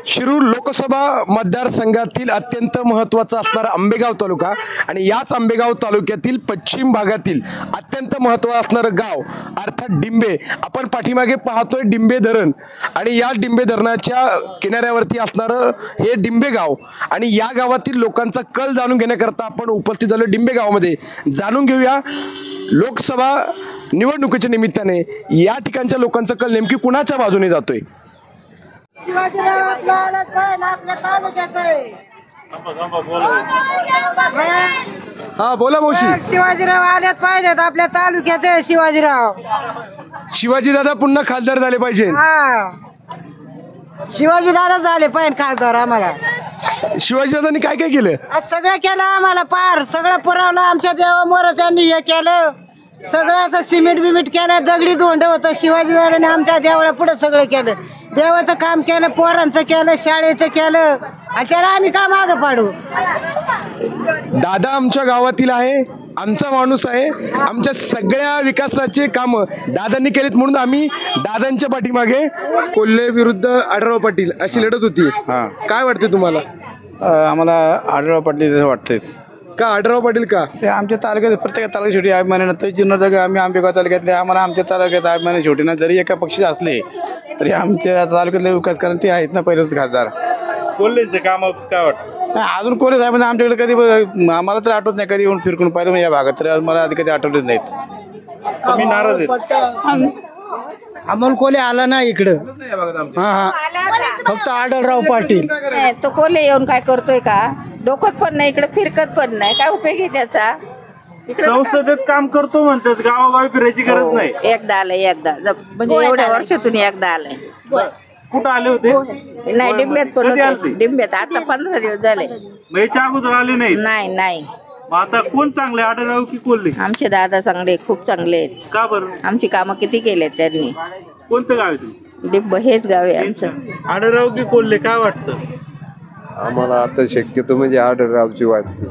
शिरूर लोकसभा मतदारसंघातील अत्यंत महत्त्वाचा असणारा आंबेगाव तालुका आणि याच आंबेगाव तालुक्यातील पश्चिम भागातील अत्यंत महत्त्वाचं असणारं गाव अर्थात डिंबे। आपण पाठीमागे पाहतोय डिंबे धरण आणि या डिंबे धरणाच्या किनाऱ्यावरती असणारं हे डिंबे गाव आणि या गावातील लोकांचा कल जाणून घेण्याकरता आपण उपस्थित झालो डिंबे गावामध्ये। जाणून घेऊया लोकसभा निवडणुकीच्या निमित्ताने या ठिकाणच्या लोकांचा कल नेमकी कुणाच्या बाजूने जातोय। शिवाजीराव आपला आलाच पाहिजे आपल्या तालुक्यात हा बोला मावशी। शिवाजीराव आल्यात पाहिजेत आपल्या तालुक्याचे शिवाजीराव। शिवाजी दादा पुन्हा खासदार झाले पाहिजे। शिवाजी दादा झाले पाहिजे खासदार आम्हाला। शिवाजी दादांनी काय काय केलं? आज सगळं केलं आम्हाला पार सगळं पुरवलं आमच्या देवामोर त्यांनी हे केलं सगळं असं सिमेंट बिमेंट केलं दगडी धोंड होतं शिवाजी दादाने आमच्या देवळा पुढे सगळं केलं देवाचं काम केलं पोरांचं केलं शाळेचं केलं आणि त्याला आम्ही का मागं पाडू। दादा आमच्या गावातील आहे आमचा माणूस आहे आमच्या सगळ्या विकासाचे काम दादांनी केलेत म्हणून आम्ही दादांच्या पाठीमागे कोल्हे विरुद्ध आढळराव पाटील अशी लढत होती। काय वाटते तुम्हाला? आम्हाला आढळराव पाटील वाटते। का आढळराव पाटील का? ते आमच्या तालुक्यात प्रत्येक तालुक्यात शेवटी अभिमान आहे। जुन्नर आम्ही आंबेगाव तालुक्यातले आम्हाला आमच्या तालुक्यात अभिमान शेवटी ना जरी एका पक्षी असले तरी आमच्या तालुक्यातले विकास कारण ते आहेत ना पहिलेच खासदार। कोल्हेंचे काम काय वाटतं? अजून कोणी साहेब आमच्याकडे कधी आम्हाला तर आठवत नाही कधी येऊन फिरकून पाहिलं या भागात तर मला आधी कधी आठवलेच नाहीत। तुम्ही नाराज आहेत? अमोल कोल्हे आला ना इकडं फक्त आढळराव पाटील। तो कोल्हे येऊन काय करतोय का? डोकत पण नाही इकडे फिरकत पण नाही काय उपयोग आहे त्याचा? संसदेत काम करतो म्हणतात गावागावी फिरायची गरज नाही। एकदा आलंय एकदा म्हणजे एवढ्या वर्षातून एकदा आलंय। कुठं आले होते? नाही डिंब्यात पण होते. डिंब्यात आता 15 दिवस झाले। याच्या अगोदर आले नाही? नाही आता कोण चांगले आढळराव की कोल्हे? आमचे दादा चांगले खूप चांगले आहेत। का बरं? आमची कामं किती केलेत त्यांनी। कोणतं गाव आहे तुमचं? डिंब हेच गाव आहे आमचं। आढळराव की कोल्हे काय वाटतं? आम्हाला आता शक्यतो म्हणजे आढळरावची वाटते।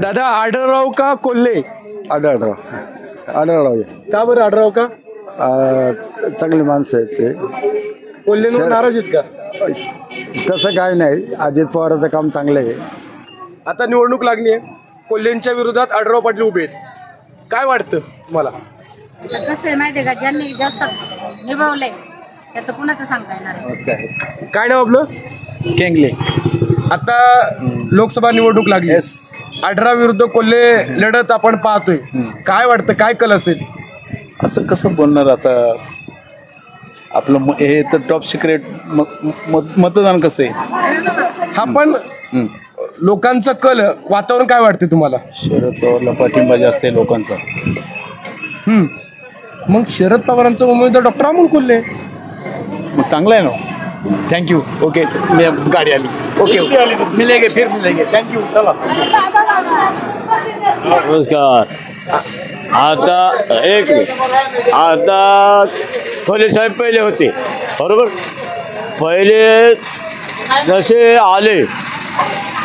दादा आढळराव का कोल्हे? आढळराव का बरं आढळराव का? चांगली माणसं आहेत ते। कोल्हेंवर नाराज आहेत का? तसं काय नाही अजित पवारांचं काम चांगलं आहे। आता निवडणूक लागली आहे कोल्हेंच्या विरोधात आढळराव पाटील उभे आहेत काय वाटतं तुम्हाला? कसं आहे माहिती आहे का ज्यांनी जास्त निभावलंय त्याचं कुणाचं सांगता येणार? काय नाव आपलं? केंगले। आता लोकसभा निवडणूक लागली आढळराव विरुद्ध कोल्हे लढत आपण पाहतोय काय वाटतं काय कल असेल? असं कसं बोलणार आता आपलं हे तर टॉप सिक्रेट मतदान कसं आहे हा पण लोकांचा कल वातावरण काय वाटते तुम्हाला? शरद पवारला पाठिंबा जास्त आहे लोकांचा। मग शरद पवारांचा उमेदवार डॉक्टर अमोल कोल्हे मग चांगलं आहे ना। थँक्यू ओके मी गाडी आली ओके मिलेंगे फिर मिलेंगे थँक्यू चला। नमस्कार। आता कोल्हे साहेब पहिले होते बरोबर पहिले जसे आले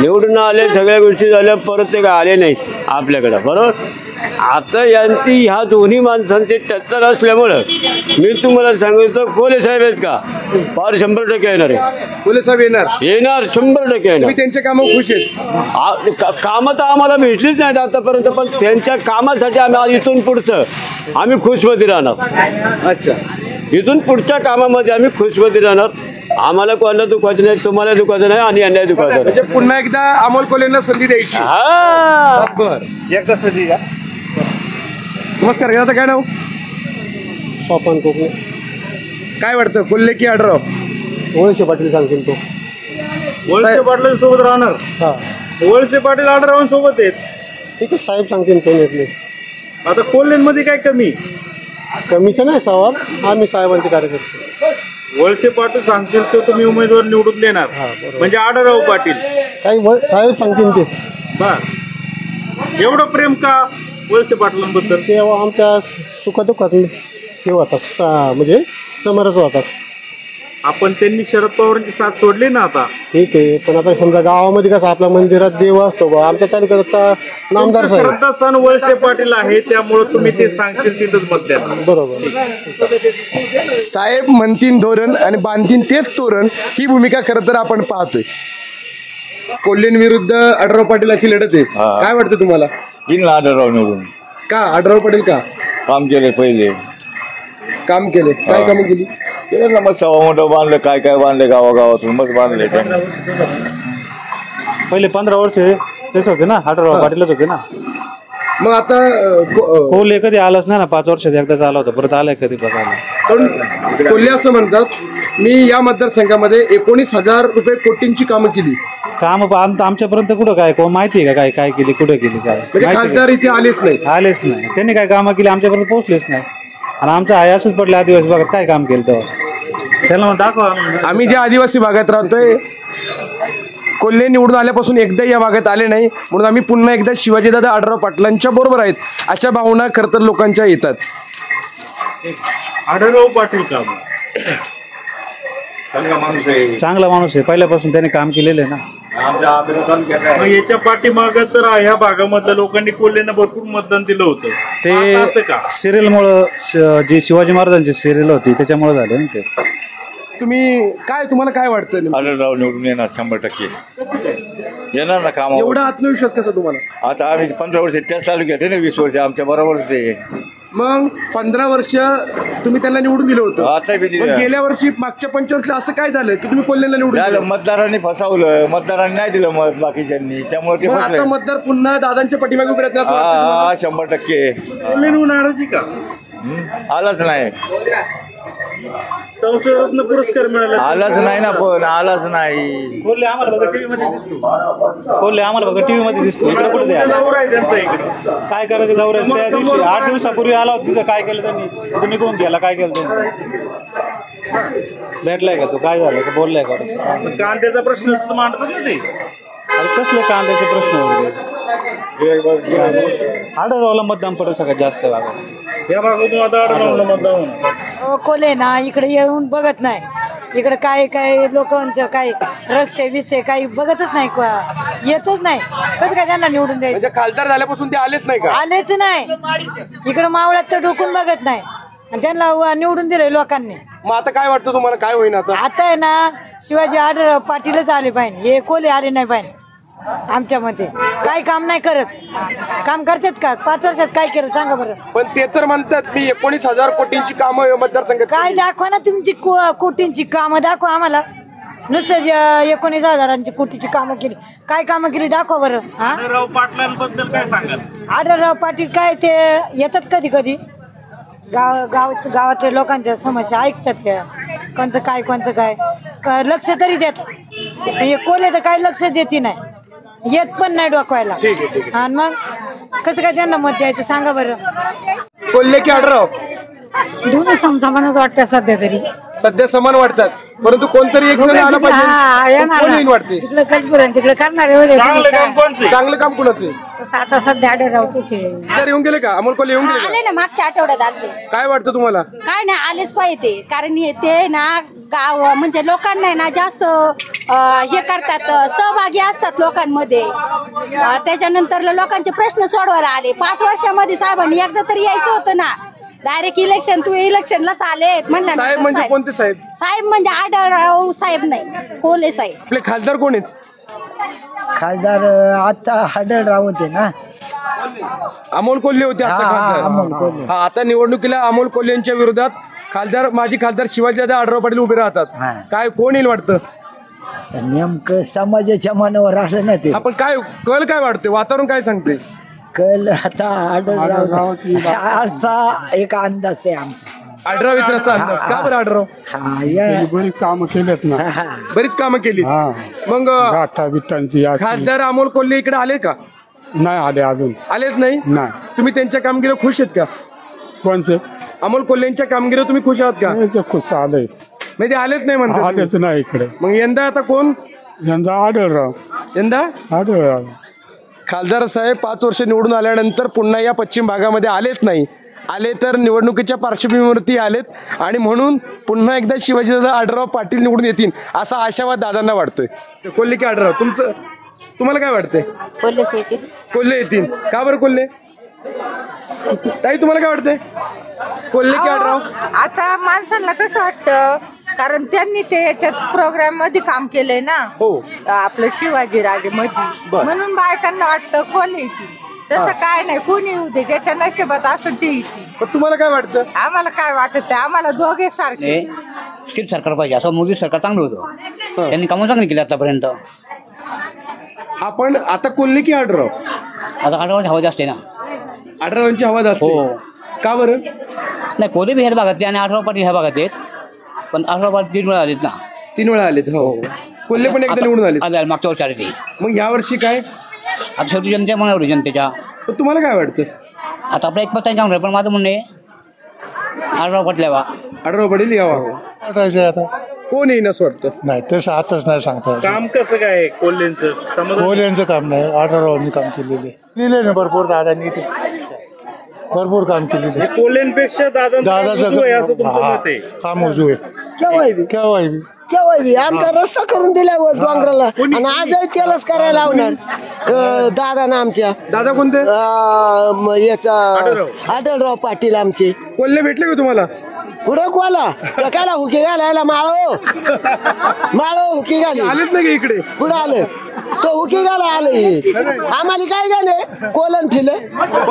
निवडून आले सगळ्या गोष्टी झाल्या परत ते काय आले नाहीत आपल्याकडं बरोबर। आता यांची ह्या दोन्ही माणसांची टक्कर असल्यामुळं मी तुम्हाला सांगितलं कोल्हे साहेब आहेत का फार 100% येणार आहे। कोल्हे साहेब येणार 100% येणार। त्यांच्या कामावर खुश आहेत? कामं तर आम्हाला भेटलीच नाहीत आतापर्यंत पण त्यांच्या कामासाठी आम्ही इथून पुढचं आम्ही खुशमती राहणार। अच्छा इथून पुढच्या कामामध्ये आम्ही खुशमती राहणार। आम्हाला कोणाला दुखायचं नाही तुम्हाला दुखायचं नाही आणि अन्याय दुखायचं म्हणजे पुन्हा एकदा अमोल कोल्हेंना संधी द्यायची। बरं एकदा संधी द्या। नमस्कार दादा काय नाव? सोपान कोकणे। काय वाटतं कोल्हे की आढळराव? वळसे पाटील सांगतील तो। वळसे पाटील सोबत राहणार? वळसे पाटील आढळराव सोबत आहेत ठीक आहे साहेब सांगतील तो निर्णय। आता कोल्हेंमध्ये काय कमी? कमीचं नाही सवाल आम्ही साहेबांचे कार्यकर्ते। वळसे पाटील सांगतील तो तुम्ही उमेदवार निवडून देणार म्हणजे आढळराव पाटील काही साहेब सांगतील ते। बर एवढं प्रेम का वळसे पाटलांबद्दल? तेव्हा आमच्या सुखदुःखात हे होतात म्हणजे समरस होतात। आपण त्यांनी शरद पवारांची साथ सोडली ना आता. ठीक आहे, पण आता समजा गावामध्ये कसं आपल्या मंदिरात देव असतो बा, आमच्या तालुक्यात आता नामदार साहेब. श्रद्धास्थान वळसे पाटील आहे, त्यामुळे तुम्ही ते सांगतील तिथंच मत द्या. बरोबर. साहेब म्हणतीन धोरण आणि बांधतीन तेच तोरण, ही भूमिका खरं तर आपण पाहतोय. कोल्हेंविरुद्ध आढळराव पाटील अशी लढत आहे. काय वाटतं तुम्हाला? आढळराव निवडून. का आढळराव पाटील का? काम केले, पहिले काम केले. काय काम केली? मग सव्वा मोठं बांधलं, काय काय बांधले गावागावातून मग बांधले. पहिले 15 वर्ष तेच होते ना, आढळराव पाटीलच होते ना. मग आता कोल्हे कधी आलाच नाही ना, 5 वर्षात एकदाच आला होता, परत आलाय कधी बघायला. पण कोल्हे असं म्हणतात, मी या मतदारसंघामध्ये 19,000 रुपये कोटींची कामं केली. काम आमच्यापर्यंत कुठं काय माहिती आहे का, काय केली, कुठे केली, काय म्हणजे खासदार इथे आलेच नाही. त्यांनी काय कामं केली आमच्यापर्यंत पोहोचलेच नाही. आणि आमचं आहे असंच पडलं आदिवासी भागात काय काम केलं तेव्हा त्याला दाखवा. आम्ही ज्या आदिवासी भागात राहतोय, कोल्हे निवडून आल्यापासून एकदा या भागात आले नाही, म्हणून आम्ही पुन्हा एकदा शिवाजीदादा आढळराव पाटलांच्या बरोबर आहेत अशा भावना खरं तर लोकांच्या येतात. आढळराव पाटील का चांगला माणूस आहे, पहिल्यापासून त्याने काम केलेलं आहे ना. मग याच्या पाठीमागं तर ह्या भागामधल्या लोकांनी कोल्हेंना भरपूर मतदान दिलं होतं. ते सिरियलमुळं, जी शिवाजी महाराजांची सिरियल होती त्याच्यामुळे झाले ना ते. तुम्हाला काय वाटतं? आढळराव निवडून येणार 100% येणार ना. काम एवढा आत्मविश्वास कसा तुम्हाला? आता आम्ही 15 वर्ष त्याच तालुक्यात आहे ना, 20 वर्ष आमच्या बरोबरच आहे. मग 15 वर्ष तुम्ही त्यांना निवडून दिलं होतं. आता गेल्या वर्षी मागच्या 25 असं काय झालं की तुम्ही कोल्हेला निवडून दिलं? मतदारांनी फसवलं, मतदारांनी नाही दिलं मत बाकीच्यांनी, त्यामुळे ते आता मतदार पुन्हा दादांच्या पाठीमागे उभे राहतील. 100% नाराजी का आलाच नाही. संसदरत्न पुरस्कार मिळाला, आलाच नाही ना, पण आलाच नाही. कोल्हे आम्हाला बघा टीव्ही मध्ये दिसतो, इकडे कुठे काय करायचं दौऱ्याचं. त्या दिवशी 8 दिवसापूर्वी आला होता, तिथं काय केलं त्यांनी, तिथं निघून गेला. काय केलं त्यांनी? भेटलाय का तो? काय झालं का? बोललाय का? कांद्याचा प्रश्न मांडतात ना ते. अरे कसले कांद्याचे प्रश्न वगैरे? आढळरावला मतदान पडेल सगळ्यात जास्त भागात. या भागातून आता आढळरावला मतदान होणार. कोल्हे ना इकडे येऊन बघत नाही. इकडे काय काय लोकांचं काय रस्ते बिस्ते काही बघतच नाही, येतच नाही. कसं काय त्यांना निवडून द्यायचं? खासदार झाल्यापासून ते आलेच नाही का? आलेच नाही. इकडे मावळात तर डोकून बघत नाही, आणि त्यांना निवडून दिले लोकांनी. मग आता काय वाटतं तुम्हाला, काय होईल आता? आता आहे ना, शिवाजी आढळराव पाटीलच आले पाहिजे, हे कोल्हे आले नाही पाहिजे. आमच्या मते काही काम नाही करत. काम करतात का? 5 वर्षात काय केलं सांगा बरं. पण ते तर म्हणतात मी 19,000 कोटींची कामं मतदारसंघात. काय दाखवा ना तुमची कोटींची कामं, दाखवा आम्हाला. नुसतं 19,000 कोटीची कामं केली, काय कामं केली दाखवा बरं. आढळराव पाटलांबद्दल काय सांगाल? आढळराव पाटील काय ते येतात कधी कधी गावातल्या लोकांच्या समस्या ऐकतात, त्या कोणचं काय लक्ष तरी देतात. म्हणजे कोल्हे तर काही लक्ष देते नाही, येत पण नाही डोकवायला. आणि मग कसं काय त्यांना मत द्यायचं सांगा बरं. कोल्हे की आढळराव? दोन्ही समान वाटतं सध्या तरी. सध्या समान वाटतात, परंतु कोणतरी एक जण आला पाहिजे. वाटते तिकडे कल्पुरान तिकडे करणार चांगलं काम कुणाचं? आता सध्या आढळरावच येऊन गेले का? अमोल कोल्हे येऊन गेले आले ना, मागच्या आठवड्यात आले. काय वाटतं तुम्हाला? काय नाही, आलेच पाहिजे. कारण हे ते ना गाव म्हणजे लोकांना ना जास्त हे करतात, सहभागी असतात लोकांमध्ये. त्याच्यानंतर लोकांचे प्रश्न सोडवायला आले. 5 वर्षामध्ये साहेबांनी एकदा तरी यायचं होतं ना. डायरेक्ट इलेक्शन, तू इलेक्शनलाच आलेत म्हणलं. साहेब म्हणजे कोणते साहेब? साहेब म्हणजे आढळराव साहेब नाही, कोल्हे साहेब. आपले खासदार कोण आहेत? खासदार आता आढळराव होते ना, अमोल कोल्हे होते आता खासदार. आता निवडणुकीला अमोल कोल्हेंच्या विरोधात माजी खासदार शिवाजीदादा आढळराव पाटील उभे राहतात. काय कोण येईल वाटतं? नेमकं समाजाच्या मनावर आलं ना ते. आपण काय कल काय वाटते, वातावरण काय सांगते? कल आता आढळराव असा एक अंदाज आहे आमचा. आढळराव इतराचा अंदाज का बरं? आढळराव बरीच कामं केलेत ना, बरीच कामं केली. मग विठ्ठांची खासदार अमोल कोल्हे इकडे आले का? नाही आले, अजून आलेच नाही. तुम्ही त्यांच्या कामगिरीवर खुश आहेत का? कोणचे? अमोल कोल्हेंच्या कामगिरीवर तुम्ही खुश आहात का? खुश आलंय म्हणजे आलेच नाही म्हणतात. आलेच नाही इकडे. मग यंदा आता कोण? यंदा आढळराव. यंदा आढळराव. खासदार साहेब 5 वर्ष निवडून आल्यानंतर पुन्हा या पश्चिम भागामध्ये आलेच नाही. आले तर निवडणुकीच्या पार्श्वभूमीवरती आलेत आणि म्हणून पुन्हा एकदा शिवाजीदादा आढळराव पाटील निवडून येतील असा आशावाद दादांना वाटतोय। कोल्हे की आढळराव, तुम्हाला काय वाटतंय? कोल्हेच येतील। कोल्हे येतील, का बरं कोल्हे? ताई तुम्हाला काय वाटतंय? कोल्हे की आढळराव? आता माणसांना कसं वाटतं, कारण त्यांनी ते याच्यात प्रोग्राम मध्ये काम केलंय ना, आपलं शिवाजी राजे मध्ये, म्हणून बायकांना वाटतं कोल्हे येतील। तसं काय नाही, कोणी येऊ दे, ज्याच्या नशिबात असं ते येतील। तुम्हाला काय वाटतं? आम्हाला काय वाटत, आम्हाला दोघे सारखे स्थिर सरकार पाहिजे, असं मोदी सरकार चांगलं होतं, त्यांनी कामं चांगली केली आतापर्यंत। आपण आता कोल्हे की आढळराव? आता आढळरावांची हवा जास्त आहे ना। आढळरावांची हवा जास्त? हो, का बरं? नाही, कोल्हे बी ह्याच भागात आहे आणि आढळराव पाटील ह्या भागात आहेत, पण आढळराव पाटील 3 वेळा आलेत ना। 3 वेळा आलेत, हो। कोल्हे पण एकदा निवडून आले मागच्या वर्षी आले ते। मग या वर्षी काय? आता शेवटी जनतेच्या मनावर आहे, जनतेच्या। तुम्हाला काय वाटतं? आता आपल्या एक पत्ता काम, पण माझं म्हणणे आढळराव पाटील यावा। आढळराव पाटील यावा, आता कोण येईन असं वाटतं? नाही तसं आताच नाही सांगता येत. काम कसं काय कोल्हेंचं? कोल्ह्यांचं काम नाही, आढळरावांनी काम केलेले लिहिले ना भरपूर, दादांनी ते भरपूर काम केलेले। कोल्हेंपेक्षा दादाचं असं तुमचं मत आहे? काम उजू आहे, केव्हा बी आमचा रस्ता करून दिल्यावर डोंगराला, आणि आजही त्यालाच करायला लावणार दादा ना आमच्या। दादा कोणते? याचा आढळराव पाटील आमचे। कोल्हे भेटले का तुम्हाला? कुठं कोला त्याला हुकी घालायला माळो हुकी घाली आलेच नाही इकडे? कुठं आलं तो हुकी घाला आलं, आम्हाला काय गाणे कोलन फिलं,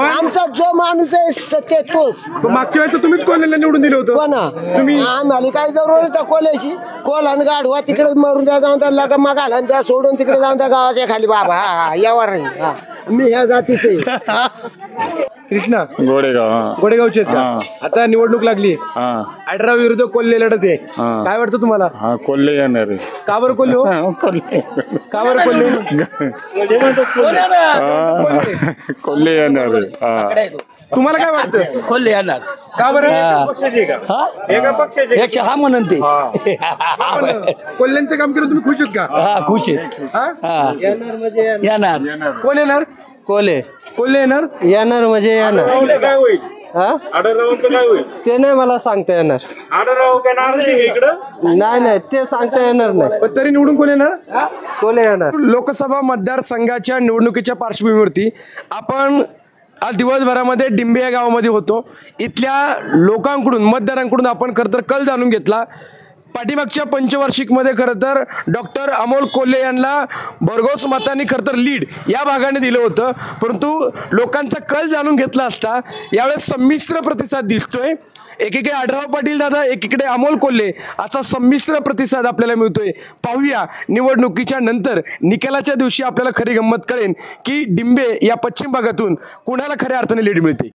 आमचा जो माणूस आहे सत्य तोच। मागच्या वेळेस तुम्हीच कोल्ह्याला निवडून दिलं होतं? कोणा तुम्ही? आम्हाला काय जरूर होतं कोल्याशी? कोलान गाढवा तिकडे मरून द्या, जाऊन त्या लगा मगाला आणि त्या सोडून तिकडे जाऊन त्या गावाच्या खाली बाबा यावर मी ह्या जातीचे। कृष्णा गोडेगावचे आहेत का? आता निवडणूक लागली, आढळराव विरुद्ध कोल्हे लढत आहे, काय वाटतं तुम्हाला? कोल्हे येणार आहे। का बरं कोल्हे? का बरं कोल्हे? कोल्हे येणार आहे। तुम्हाला काय वाटतं? कोल्हे येणार। का बरं? एका पक्षाचे हा म्हणून ते कोल्ह्यांचं काम केलं, तुम्ही खुश आहेत का? खुश आहेत। येणार। कोण येणार? कोल्हे येणार? येणार म्हणजे येणार। काय होईल? आढळरावांचं काय होईल ते नाही मला सांगता येणार। आढळराव काय नाराज आहे इकडं? नाही ते सांगता येणार नाही, पण तरी निवडून कोण येणार? कोण येणार? लोकसभा मतदारसंघाच्या निवडणुकीच्या पार्श्वभूमीवरती आपण आज दिवसभरामध्ये डिंबे या गावामध्ये होतो। इथल्या लोकांकडून, मतदारांकडून आपण खरं तर कल जाणून घेतला। पाठीमागच्या पंचवार्षिकमध्ये खरं तर डॉक्टर अमोल कोल्हे यांना भरघोस मतांनी खरं तर लीड या भागाने दिलं होतं, परंतु लोकांचा कल जाणून घेतला असता यावेळेस संमिश्र प्रतिसाद दिसतोय। एकीकडे आढळराव पाटील दादा, एकीकडे अमोल कोल्हे असा संमिश्र प्रतिसाद आपल्याला मिळतोय। पाहूया निवडणुकीच्या नंतर निकालाच्या दिवशी आपल्याला खरी गंमत कळेल की डिंबे या पश्चिम भागातून कुणाला खऱ्या अर्थाने लीड मिळते।